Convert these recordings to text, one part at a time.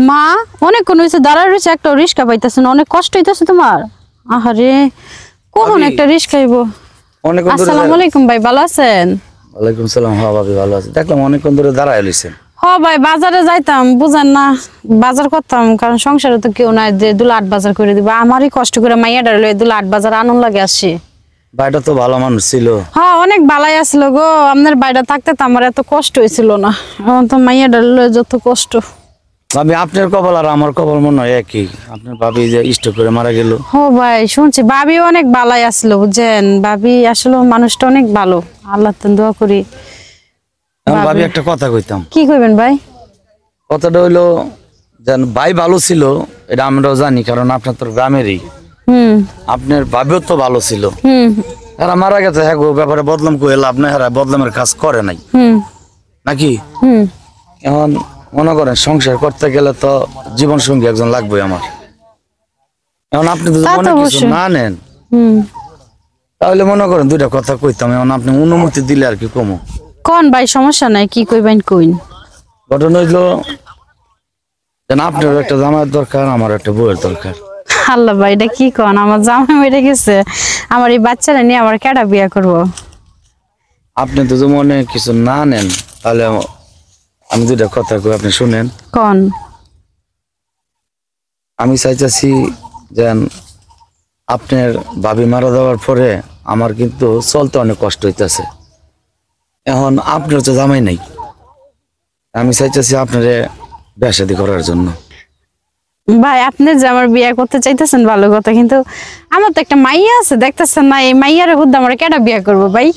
মা অনেকক্ষণ হয়েছে দাঁড়ায় রয়েছে, একটা রিক্সা পাইতেছে না, অনেক কষ্ট হইতেছে তোমার। আহারে কখন একটা রিক্সা আইবো। আসসালামু আলাইকুম ভাই, ভালো আছেন? ওয়ালাইকুম সালাম। হ্যাঁ ভাবি ভালো আছি, দেখলাম অনেকক্ষণ ধরে দাঁড়ায় লইছেন। হ্যাঁ ভাই বাজারে যাইতাম, বুঝেন না বাজার করতাম, কারণ সংসারে তো কেউ নাই যে দুলা আট বাজার করে দিবা। আমারই কষ্ট করে মাইয়াডার লয়ে দুলা আট বাজার আনন্দ লাগে আসছি। ভাইটা তো ভালো মানুষ ছিল। হ্যাঁ অনেক ভালাই আসলো গো, আপনার বাইরে থাকতে তো আমার এত কষ্ট হয়েছিল না, এখন তো মাইয়াডার লয়ে যত কষ্ট। ভাবি আপনার কপাল আর আমার কপাল মনে হয় একই। আপনার ভাবি যে স্ট্রোক করে মারা গেল। ও ভাই শুনছি ভাবি অনেক ভালাই আসলো, বুঝছেন ভাবি আসলে মানুষটা অনেক ভালো, আল্লাহ দোয়া করি। ভাবি একটা কথা কইতাম। কি কইবেন ভাই? কথাটা হইলো যেন ভাই ভালো ছিল এটা আমরাও জানি, কারণ আপনার তো গ্রামেরই। আপনার ভাবিও তো ভালো ছিল। এরা মারা গেছে, হ্যাঁ গো ব্যাপারে বদলাম কই লাভ নাই, এরা বদলামের কাজ করে নাই নাকি? এখন মনে করেন সংসার করতে গেলে তো জীবন সঙ্গী একজন লাগবে আমার। এখন আপনি তো মনে কিছু না নেন, তাহলে মনে করেন দুইটা কথা কইতাম, এখন আপনি অনুমতি দিলে আর কি কমো। কোন ভাই সমস্যা নাই, কি কইবেন কইন। ঘটনা হইলো যেন আপনার একটা জামাইয়ের দরকার, আমার একটা বউয়ের দরকার। আল্লাহ ভাই এটা কি কোন, আমার জামাই মরে গেছে, আমার এই বাচ্চারা নিয়ে আমার কেডা বিয়া করব? আপনি তো মনে কিছু না নেন, তাহলে আমি দুইটা কথা কই, আপনি শুনেন। কোন? আমি চাইতেছি যেন আপনার ভাবি মারা যাওয়ার পরে আমার কিন্তু চলতে অনেক কষ্ট হইতেছে। এখন আপনার তো জামাই নাই, আমি চাইতেছি আপনারে বিয়ে শাদী করার জন্য। ভাই আপনি যে আমার বিয়ে করতে চাইতেছেন ভালো কথা, কিন্তু আমার তো একটা মাইয়া আছে দেখতেছেন না, এই মাইয়ার হুদ্দা আমার কেডা বিয়ে করব ভাই?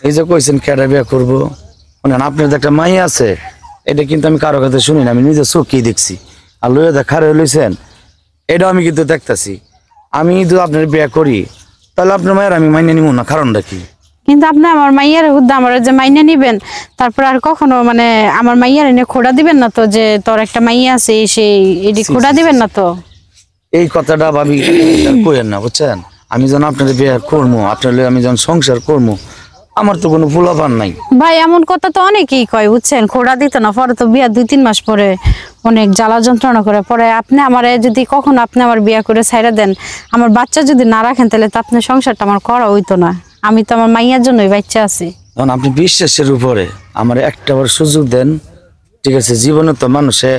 এই যে কইছেন কেডা বিয়ে করবো, মানে আপনার যে একটা মাইয়া আছে এটা কিন্তু আমি কারো কাছে শুনি না, আমি নিজে চোখেই দেখছি। আর লইয়া দেখা লইছেন এটাও আমি কিন্তু দেখতেছি। আমি যদি আপনার বিয়ে করি তাহলে আপনার মায়ের আমি মাইনে নিব না, কারণটা কি? কিন্তু আপনি আমার মাইয়ার হুদ্দা আমার যে মাইনা নিবেন, তারপর আর কখনো মানে আমার মাইয়ার এনে খোড়া দিবেন না তো, যে তোর একটা মাইয়া আছে সেই এডি খোড়া দিবেন না তো? এই কথাটা ভাবি কইেন না, বুঝছেন? আমি যখন আপনার বিয়ে করবো, আপনার আমি যখন সংসার করবো, আমার তো কোনো পোলাপান নাই। ভাই এমন কথা তো অনেকেই কয়, বুঝছেন, খোড়া দিত না, পরে তো বিয়া 2-3 মাস পরে অনেক জ্বালা যন্ত্রণা করে। পরে আপনি আমার যদি কখনো আপনি আমার বিয়া করে ছাইড়া দেন, আমার বাচ্চা যদি না রাখেন, তাহলে তো আপনার সংসারটা আমার করা হইতো না। আমি তো আমার মাইয়ার জন্যই বাচ্চা আছি। তখন আপনি বিশ্বাসের উপরে আমার একটাবার সুযোগ দেন, ঠিক আছে? জীবনে তো মানুষে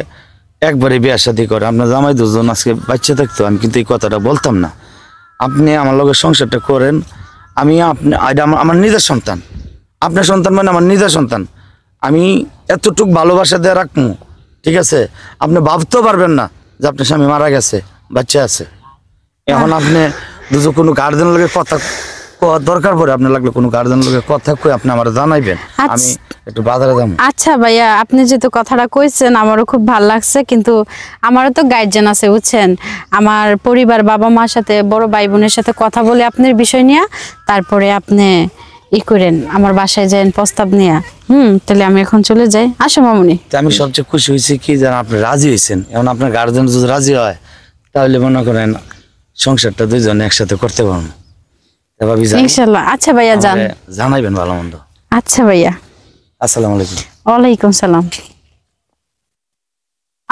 একবারে বিয়ে শাদী করে, আপনার জামাই দুজন আজকে বাচ্চা থাকতো আমি কিন্তু এই কথাটা বলতাম না। আপনি আমার লগে সংসারটা করেন, আমি আপনি আমার নিজের সন্তান, আপনার সন্তান মানে আমার নিজের সন্তান, আমি এতটুক ভালোবাসা দিয়ে রাখবো, ঠিক আছে? আপনি ভাবতেও পারবেন না যে আপনার স্বামী মারা গেছে, বাচ্চা আছে। এখন আপনি দুজন কোনো গার্জেন লগে কথা দরকার পড়ে, আপনার লাগলে কোনো গার্জেন লগে কথা কই আপনি আমার জানাইবেন, আমি একটু বাজারে যাব। আচ্ছা ভাইয়া, আপনি যেহেতু কথাটা কইছেন আমারও খুব ভালো লাগছে, কিন্তু আমারও তো গার্জিয়ান আছে, বুঝছেন? আমার পরিবার, বাবা মার সাথে, বড় ভাই বোনের সাথে কথা বলে আপনার বিষয় নিয়ে তারপরে আপনি ই করেন, আমার বাসায় যান প্রস্তাব নিয়ে। তাহলে আমি এখন চলে যাই। আসো মামুনি। আমি সবচেয়ে খুশি হয়েছি কি জানেন, আপনি রাজি হয়েছেন। এখন আপনার গার্জেন যদি রাজি হয় তাহলে মনে করেন সংসারটা দুইজনে একসাথে করতে পারবো ইনশাআল্লাহ। আচ্ছা ভাইয়া যান, জানাইবেন ভালো মন্দ। আচ্ছা ভাইয়া। আসসালামু আলাইকুম। ওয়ালাইকুম সালাম।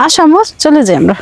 আসো চলে যাই আমরা।